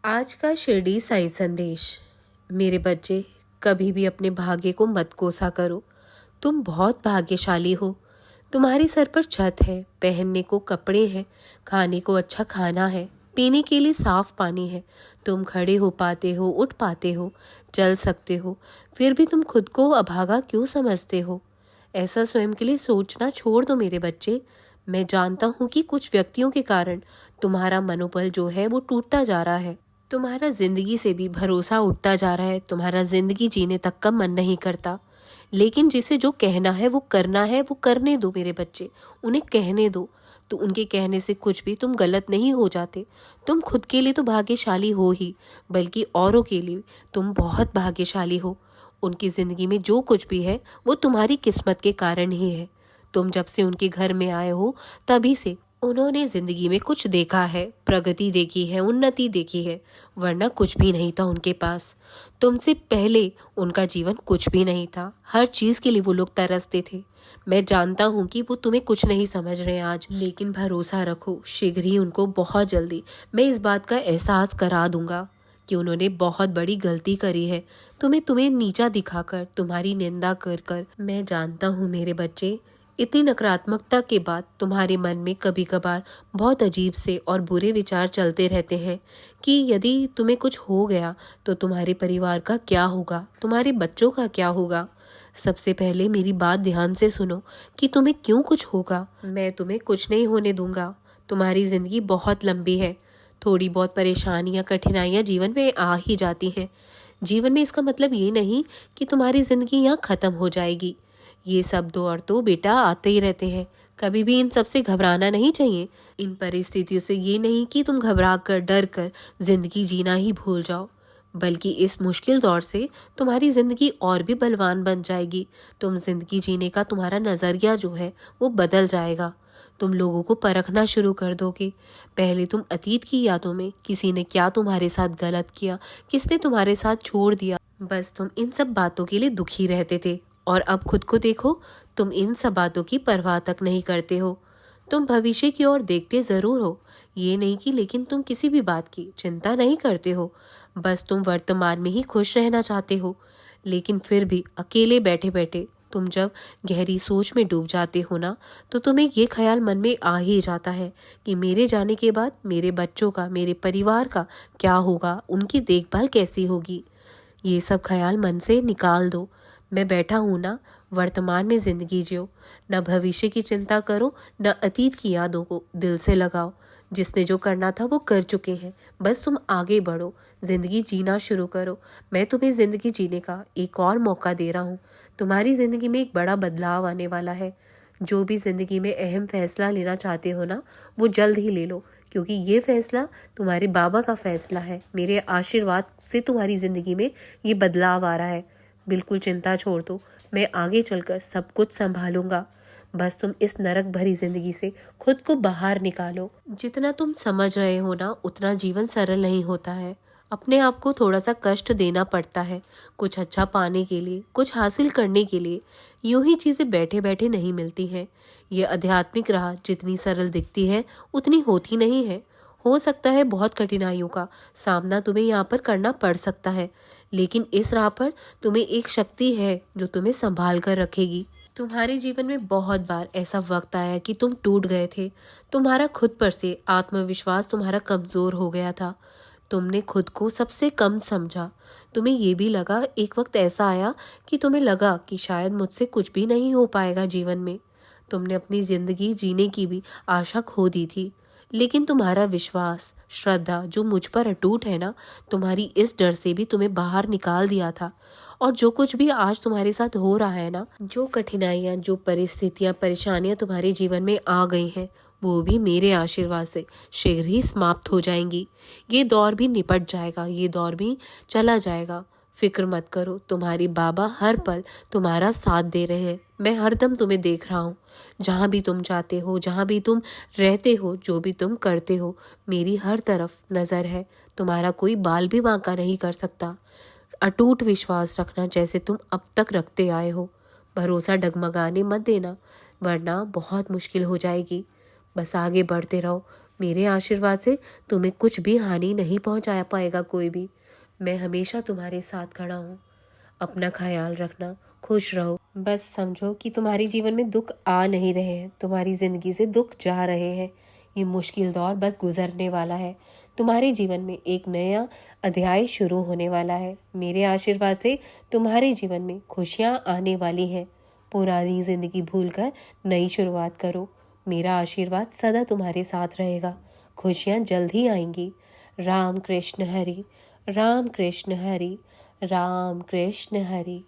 आज का शिरडी साई संदेश। मेरे बच्चे, कभी भी अपने भाग्य को मत कोसा करो। तुम बहुत भाग्यशाली हो। तुम्हारे सर पर छत है, पहनने को कपड़े हैं, खाने को अच्छा खाना है, पीने के लिए साफ पानी है। तुम खड़े हो पाते हो, उठ पाते हो, चल सकते हो। फिर भी तुम खुद को अभागा क्यों समझते हो? ऐसा स्वयं के लिए सोचना छोड़ दो मेरे बच्चे। मैं जानता हूँ कि कुछ व्यक्तियों के कारण तुम्हारा मनोबल जो है वो टूटता जा रहा है। तुम्हारा जिंदगी से भी भरोसा उठता जा रहा है। तुम्हारा जिंदगी जीने तक का मन नहीं करता। लेकिन जिसे जो कहना है वो करना है, वो करने दो मेरे बच्चे। उन्हें कहने दो। तो उनके कहने से कुछ भी तुम गलत नहीं हो जाते। तुम खुद के लिए तो भाग्यशाली हो ही, बल्कि औरों के लिए तुम बहुत भाग्यशाली हो। उनकी जिंदगी में जो कुछ भी है वो तुम्हारी किस्मत के कारण ही है। तुम जब से उनके घर में आए हो तभी से उन्होंने जिंदगी में कुछ देखा है, प्रगति देखी है, उन्नति देखी है, वरना कुछ भी नहीं था उनके पास। तुमसे पहले उनका जीवन कुछ भी नहीं था। हर चीज के लिए वो लोग तरसते थे। मैं जानता हूँ कि वो तुम्हें कुछ नहीं समझ रहे आज, लेकिन भरोसा रखो, शीघ्र ही उनको बहुत जल्दी मैं इस बात का एहसास करा दूंगा कि उन्होंने बहुत बड़ी गलती करी है। तुम्हें नीचा दिखाकर, तुम्हारी निंदा कर कर। मैं जानता हूँ मेरे बच्चे, इतनी नकारात्मकता के बाद तुम्हारे मन में कभी कभार बहुत अजीब से और बुरे विचार चलते रहते हैं कि यदि तुम्हें कुछ हो गया तो तुम्हारे परिवार का क्या होगा, तुम्हारे बच्चों का क्या होगा। सबसे पहले मेरी बात ध्यान से सुनो कि तुम्हें क्यों कुछ होगा। मैं तुम्हें कुछ नहीं होने दूंगा। तुम्हारी जिंदगी बहुत लंबी है। थोड़ी बहुत परेशानियां, कठिनाइयां जीवन में आ ही जाती हैं। जीवन में इसका मतलब ये नहीं कि तुम्हारी जिंदगी यहाँ खत्म हो जाएगी। ये सब दौर तो बेटा आते ही रहते हैं। कभी भी इन सब से घबराना नहीं चाहिए। इन परिस्थितियों से ये नहीं कि तुम घबरा कर, डर कर जिंदगी जीना ही भूल जाओ, बल्कि इस मुश्किल दौर से तुम्हारी जिंदगी और भी बलवान बन जाएगी। तुम जिंदगी जीने का तुम्हारा नजरिया जो है वो बदल जाएगा। तुम लोगों को परखना शुरू कर दोगे। पहले तुम अतीत की यादों में किसी ने क्या तुम्हारे साथ गलत किया, किसने तुम्हारे साथ छोड़ दिया, बस तुम इन सब बातों के लिए दुखी रहते थे। और अब खुद को देखो, तुम इन सब बातों की परवाह तक नहीं करते हो। तुम भविष्य की ओर देखते जरूर हो, ये नहीं कि, लेकिन तुम किसी भी बात की चिंता नहीं करते हो। बस तुम वर्तमान में ही खुश रहना चाहते हो। लेकिन फिर भी अकेले बैठे बैठे तुम जब गहरी सोच में डूब जाते हो ना, तो तुम्हें ये ख्याल मन में आ ही जाता है कि मेरे जाने के बाद मेरे बच्चों का, मेरे परिवार का क्या होगा, उनकी देखभाल कैसी होगी। ये सब ख्याल मन से निकाल दो। मैं बैठा हूं ना, वर्तमान में जिंदगी जियो। न भविष्य की चिंता करो, न अतीत की यादों को दिल से लगाओ। जिसने जो करना था वो कर चुके हैं। बस तुम आगे बढ़ो, जिंदगी जीना शुरू करो। मैं तुम्हें जिंदगी जीने का एक और मौका दे रहा हूँ। तुम्हारी जिंदगी में एक बड़ा बदलाव आने वाला है। जो भी जिंदगी में अहम फैसला लेना चाहते हो ना, वो जल्द ही ले लो, क्योंकि ये फैसला तुम्हारे बाबा का फैसला है। मेरे आशीर्वाद से तुम्हारी जिंदगी में ये बदलाव आ रहा है। बिल्कुल चिंता छोड़ दो, मैं आगे चलकर सब कुछ संभालूंगा। बस तुम इस नरक भरी जिंदगी से खुद को बाहर निकालो। जितना तुम समझ रहे हो ना, उतना जीवन सरल नहीं होता है। अपने आप को थोड़ा सा कष्ट देना पड़ता है कुछ अच्छा पाने के लिए, कुछ हासिल करने के लिए। यूं ही चीजें बैठे बैठे नहीं मिलती हैं। ये आध्यात्मिक राह जितनी सरल दिखती है उतनी होती नहीं है। हो सकता है बहुत कठिनाइयों का सामना तुम्हें यहाँ पर करना पड़ सकता है, लेकिन इस राह पर तुम्हें एक शक्ति है जो तुम्हें संभाल कर रखेगी। तुम्हारे जीवन में बहुत बार ऐसा वक्त आया कि तुम टूट गए थे। तुम्हारा खुद पर से आत्मविश्वास तुम्हारा कमजोर हो गया था। तुमने खुद को सबसे कम समझा। तुम्हें ये भी लगा, एक वक्त ऐसा आया कि तुम्हें लगा कि शायद मुझसे कुछ भी नहीं हो पाएगा जीवन में। तुमने अपनी जिंदगी जीने की भी आशा खो दी थी। लेकिन तुम्हारा विश्वास, श्रद्धा जो मुझ पर अटूट है ना, तुम्हारी इस डर से भी तुम्हें बाहर निकाल दिया था। और जो कुछ भी आज तुम्हारे साथ हो रहा है ना, जो कठिनाइयां, जो परिस्थितियां, परेशानियां तुम्हारे जीवन में आ गई हैं, वो भी मेरे आशीर्वाद से शीघ्र ही समाप्त हो जाएंगी। ये दौर भी निपट जाएगा, ये दौर भी चला जाएगा। फिक्र मत करो, तुम्हारी बाबा हर पल तुम्हारा साथ दे रहे हैं। मैं हरदम तुम्हें देख रहा हूँ। जहाँ भी तुम जाते हो, जहाँ भी तुम रहते हो, जो भी तुम करते हो, मेरी हर तरफ नजर है। तुम्हारा कोई बाल भी बांका नहीं कर सकता। अटूट विश्वास रखना जैसे तुम अब तक रखते आए हो। भरोसा डगमगाने मत देना, वरना बहुत मुश्किल हो जाएगी। बस आगे बढ़ते रहो। मेरे आशीर्वाद से तुम्हें कुछ भी हानि नहीं पहुंचा पाएगा कोई भी। मैं हमेशा तुम्हारे साथ खड़ा हूँ। अपना ख्याल रखना, खुश रहो। बस समझो कि तुम्हारे जीवन में दुख आ नहीं रहे हैं, तुम्हारी ज़िंदगी से दुख जा रहे हैं। ये मुश्किल दौर बस गुजरने वाला है। तुम्हारे जीवन में एक नया अध्याय शुरू होने वाला है। मेरे आशीर्वाद से तुम्हारे जीवन में खुशियाँ आने वाली हैं। पुरानी ज़िंदगी भूलकर नई शुरुआत करो। मेरा आशीर्वाद सदा तुम्हारे साथ रहेगा। खुशियाँ जल्द ही आएंगी। राम कृष्ण हरि, राम कृष्ण हरि, राम कृष्ण हरि।